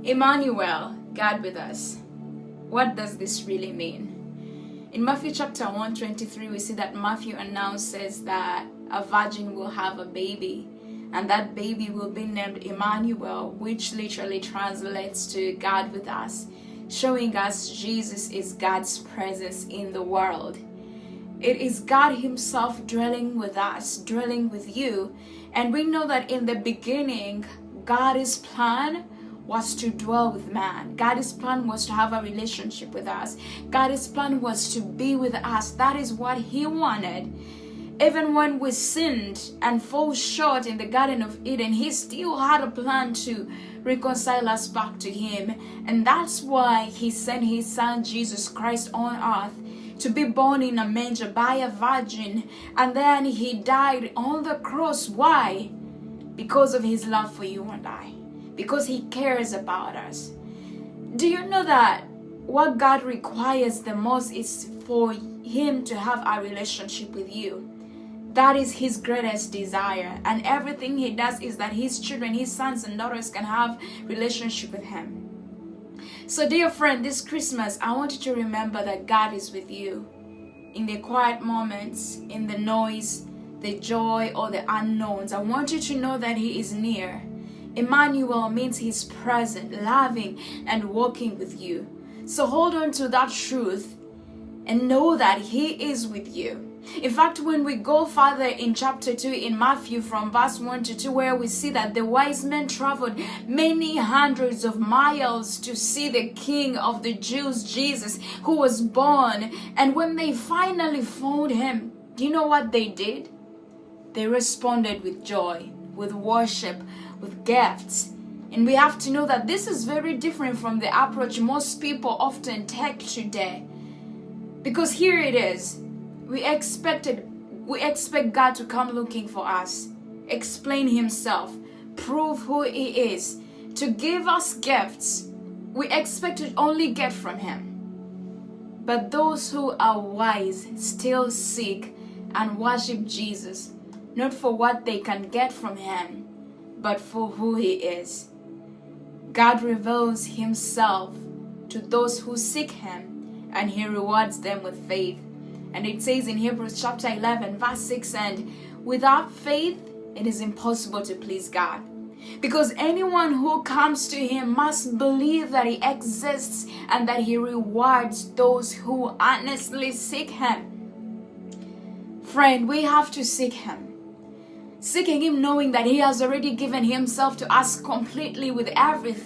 Emmanuel, God with us. What does this really mean? In Matthew chapter 1:23, we see that Matthew announces that a virgin will have a baby, and that baby will be named Emmanuel, which literally translates to God with us, showing us Jesus is God's presence in the world. It is God himself dwelling with us, dwelling with you. And we know that in the beginning, God's plan was to dwell with man. God's plan was to have a relationship with us. God's plan was to be with us. That is what he wanted. Even when we sinned and fall short in the Garden of Eden, he still had a plan to reconcile us back to him. And that's why he sent his son Jesus Christ on earth to be born in a manger by a virgin. And then he died on the cross. Why? Because of his love for you and I. Because he cares about us. Do you know that what God requires the most is for him to have a relationship with you? That is his greatest desire. And everything he does is that his children, his sons and daughters can have relationship with him. So dear friend, this Christmas, I want you to remember that God is with you. In the quiet moments, in the noise, the joy or the unknowns, I want you to know that he is near. Emmanuel means he's present, loving, and walking with you. So hold on to that truth and know that he is with you. In fact, when we go further in chapter 2 in Matthew from verse 1 to 2, where we see that the wise men traveled many hundreds of miles to see the King of the Jews, Jesus, who was born. And when they finally found him, do you know what they did? They responded with joy, with worship, with gifts. And we have to know that this is very different from the approach most people often take today. Because here it is. We expect God to come looking for us, explain himself, prove who he is, to give us gifts. We expect to only get from him. But those who are wise still seek and worship Jesus, not for what they can get from him, but for who he is. God reveals himself to those who seek him, and he rewards them with faith. And it says in Hebrews chapter 11 verse 6, and without faith it is impossible to please God. Because anyone who comes to him must believe that he exists and that he rewards those who honestly seek him. Friend, we have to seek him. Seeking him knowing that he has already given himself to us completely with everything.